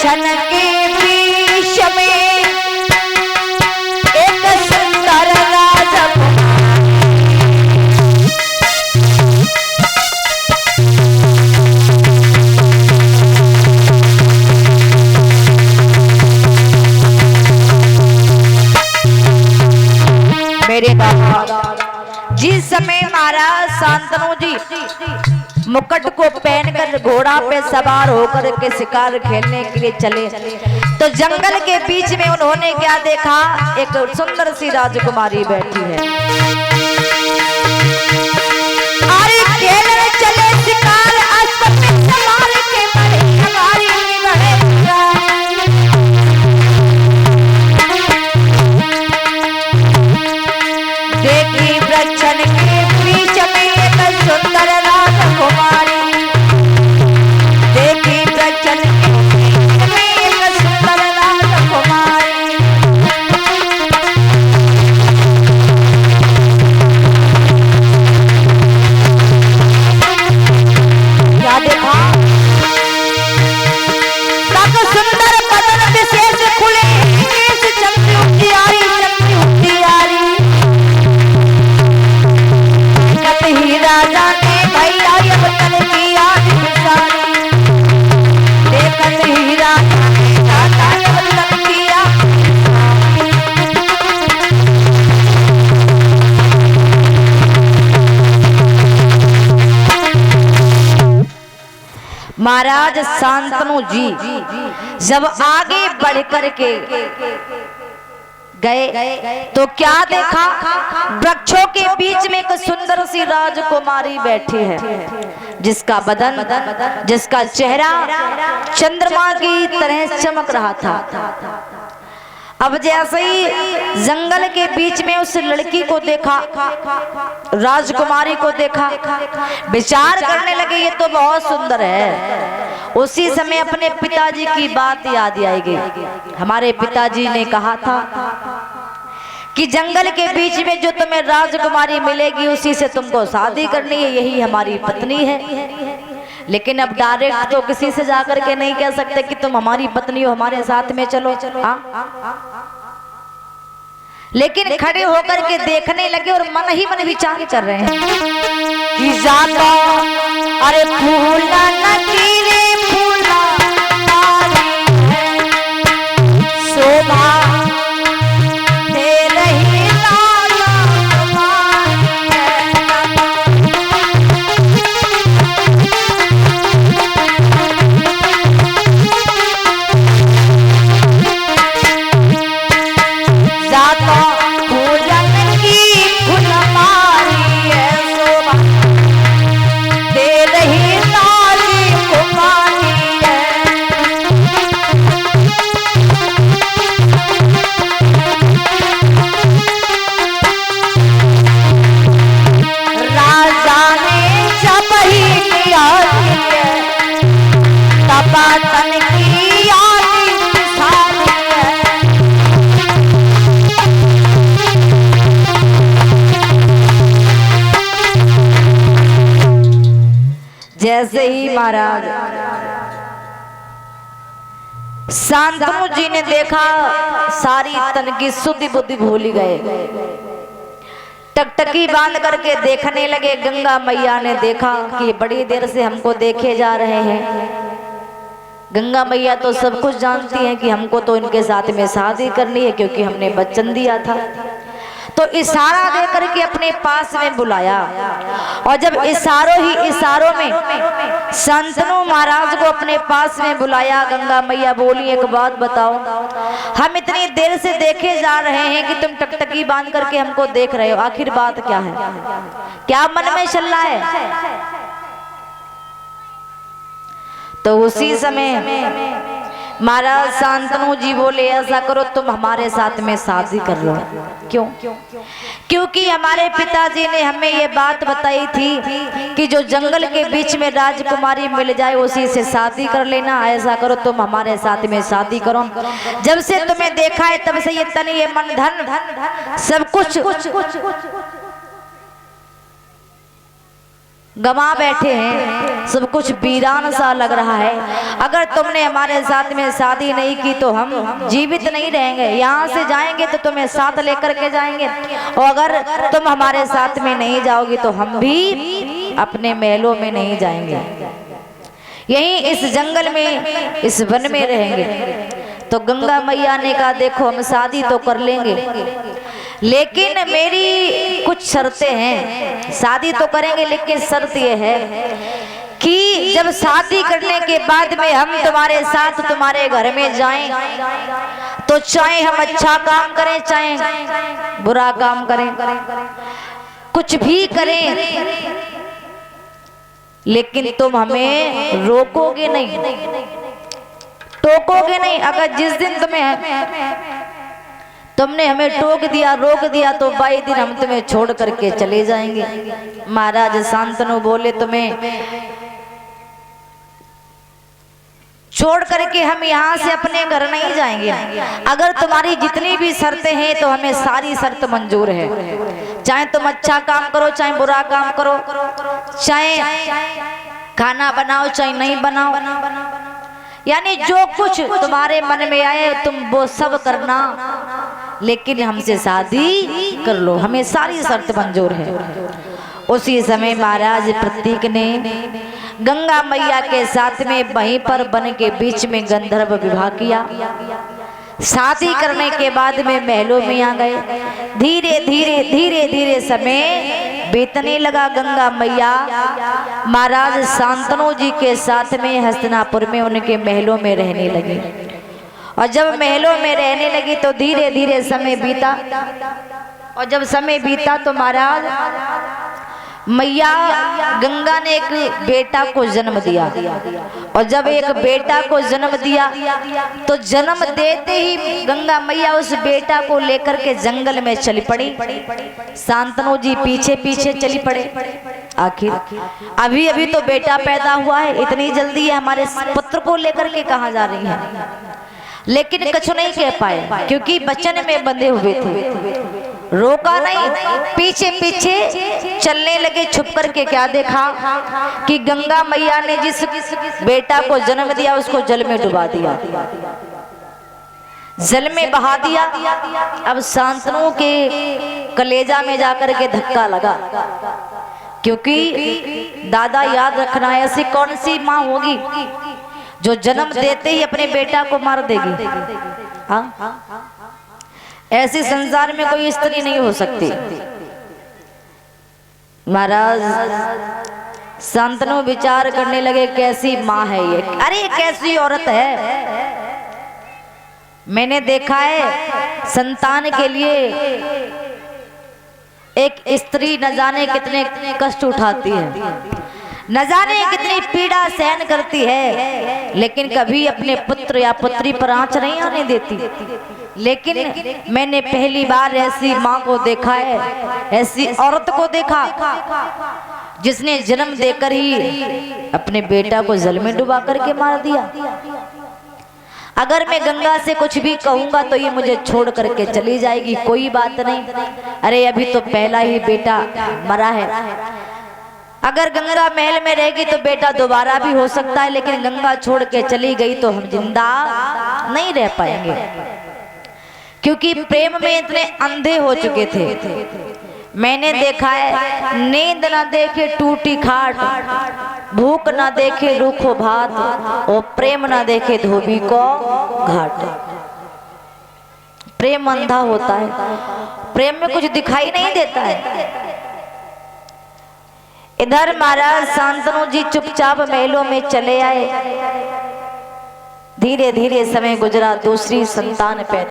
वृक्षन के बीच में एक सुंदर मेरे बाबा जिस समय महाराज शांतनु जी मुकुट को पहनकर घोड़ा पे सवार होकर के शिकार खेलने के लिए चले तो जंगल के बीच में उन्होंने क्या देखा, एक सुंदर सी राजकुमारी बैठी है। अरे खेलने चले शिकार सवार के बड़े सवारी देखी वृक्षन के बीच में एक सुंदर राजकुमारी, देखी वृक्षन के बीच में एक सुंदर राजकुमारी। क्या देखा, तब सुंदर बदन विशेष खुले चलती उठती आ रही, चलती उठती आ रही। ही राजा ने भैया ये बदन किया निशानी, देखत ही राजा ने दादा ये बदन किया। महाराज शांतनु जी जब आगे बढ़ कर के गए तो क्या देखा, वृक्षों के बीच में एक सुंदर सी राजकुमारी बैठी है, जिसका बदन, जिसका चेहरा चंद्रमा की तरह चमक रहा था। अब जैसे ही जंगल के बीच में उस लड़की को देखा, राजकुमारी को देखा, विचार करने लगे ये तो बहुत सुंदर है। उसी समय अपने पिताजी की बात याद आएगी। हमारे पिताजी ने कहा था कि जंगल के बीच में जो तुम्हें राजकुमारी मिलेगी उसी से तुमको शादी करनी है, यही हमारी पत्नी है। लेकिन अब डायरेक्ट तो किसी से जाकर के नहीं कह सकते कि तुम हमारी पत्नी हो, हमारे साथ में चलो। लेकिन खड़े होकर के देखने लगे और मन ही मन विचार कर रहे हैं कि जाता अरे फूला नकीले फूला शोभा दे रही लाला जाता फूलन की फुलमारी है शोभा दे रही लाली कुमारी है। राजा ने जब ही किया तपातन की आदि सारी है। जैसे ही महाराज शांतनु जी ने देखा, सारी तन की शुद्धि बुद्धि भूल गए, टकटकी बांध करके देखने लगे। गंगा मैया ने देखा कि बड़ी देर से हमको देखे जा रहे हैं। गंगा मैया तो सब कुछ जानती हैं कि हमको तो इनके साथ में शादी करनी है, क्योंकि हमने वचन दिया था। तो इशारा दे करके अपने पास में बुलाया, और जब इशारों में शांतनु महाराज को अपने पास में बुलाया, गंगा मैया बोली एक बात बताओ, हम इतनी देर से देखे जा रहे हैं कि तुम टकटकी बांध करके हमको देख रहे हो, आखिर बात क्या है, क्या मन में चल रहा है। तो उसी समय महाराज शांतनु जी बोले ऐसा करो तुम हमारे साथ में शादी कर लो। क्यों? क्योंकि हमारे पिताजी ने हमें ये बात बताई थी कि जो जंगल के बीच में राजकुमारी मिल जाए उसी से शादी कर लेना। ऐसा करो तुम हमारे साथ में शादी करो। जब से तुम्हें देखा है तब से ये तन ये मन धन सब कुछ गवा बैठे हैं। सब कुछ वीरान सा लग रहा है। अगर तुमने हमारे साथ में शादी नहीं की तो हम जीवित नहीं रहेंगे, यहाँ से जाएंगे तो तुम्हें साथ लेकर के जाएंगे, और अगर तुम हमारे साथ में नहीं जाओगी तो हम भी अपने महलों में नहीं जाएंगे, यहीं इस जंगल में इस वन में रहेंगे। तो गंगा मैया ने कहा देखो हम शादी तो कर लेंगे, लेकिन मेरी कुछ शर्तें हैं। शादी तो करेंगे लेकिन शर्त यह है कि जब शादी करने के बाद में हम तुम्हारे साथ तुम्हारे घर में जाएं तो चाहे हम अच्छा काम करें चाहे बुरा काम करें, कुछ भी करें, लेकिन तुम हमें रोकोगे नहीं, टोकोगे नहीं। अगर जिस दिन तुमने हमें टोक दिया रोक दिया तो 22 दिन हम तुम्हें छोड़ करके चले जाएंगे। महाराज शांतनु बोले तुम्हें छोड़ करके हम यहाँ से अपने घर नहीं जाएंगे, अगर तुम्हारी जितनी भी शर्तें हैं तो हमें सारी शर्त मंजूर है, चाहे तुम अच्छा काम करो चाहे बुरा काम करो, चाहे खाना बनाओ चाहे नहीं बनाओ, यानी जो कुछ तुम्हारे मन में आए तुम वो सब करना, लेकिन हमसे शादी कर लो, हमें सारी शर्त मंजूर है। उसी समय महाराज प्रतीक ने गंगा मैया के साथ में वहीं पर वन के बीच में गंधर्व विवाह किया। शादी करने के बाद में महलों में आ गए। धीरे धीरे धीरे धीरे समय बीतने लगा। गंगा मैया महाराज शांतनु जी के साथ में हस्तिनापुर में उनके महलों में रहने लगी, और जब महलों में रहने लगी तो धीरे धीरे समय बीता, और जब समय बीता तो महाराज मैया गंगा ने एक बेटा को जन्म दिया, और जब एक बेटा को जन्म दिया तो जन्म देते ही गंगा मैया उस बेटा को लेकर के जंगल में चली पड़ी। शांतनु जी पीछे पीछे चली पड़े। आखिर अभी अभी तो बेटा पैदा हुआ है, इतनी जल्दी हमारे पुत्र को लेकर के कहाँ जा रही है, लेकिन कुछ नहीं कह पाए क्योंकि बचन में बंधे हुए थे। रोका नहीं, पीछे पीछे चलने लगे। छुप करके क्या देखा कि गंगा मैया ने जिस बेटा को जन्म दिया उसको जल में डुबा दिया, जल में बहा दिया। अब शांतनु के कलेजा में जाकर के धक्का लगा, क्योंकि दादा याद रखना ऐसी कौन सी माँ होगी जो जन्म देते ही अपने बेटा को मार देगी। हाँ, ऐसे संसार में कोई स्त्री नहीं हो सकती। महाराज शांतनु विचार करने लगे कैसी माँ है ये, अरे कैसी औरत है। मैंने देखा है संतान के लिए एक स्त्री न जाने कितने कष्ट उठाती है, न जाने कितनी पीड़ा सहन करती है, लेकिन कभी अपने पुत्र या पुत्री पर आंच नहीं आने देती। लेकिन मैंने पहली बार ऐसी माँ को देखा है, ऐसी औरत को देखा जिसने जन्म देकर ही अपने बेटा को जल में डुबा करके मार दिया। अगर मैं गंगा से कुछ भी कहूंगा तो ये मुझे छोड़ करके चली जाएगी, कोई बात नहीं, अरे अभी तो पहला ही बेटा मरा है। अगर गंगा महल में रहेगी तो बेटा दोबारा भी हो सकता है, लेकिन गंगा छोड़ के चली गई तो हम जिंदा नहीं रह पाएंगे, क्योंकि प्रेम में इतने अंधे हो चुके थे। मैंने देखा है नींद ना देखे टूटी खाट, भूख ना देखे रूखो भात, और प्रेम ना देखे धोबी को घाट। प्रेम अंधा होता है, प्रेम में कुछ दिखाई नहीं देता है। इधर महाराज शांतनु जी चुपचाप महलों में चले आए। धीरे धीरे समय गुजरा, दूसरी संतान पैदा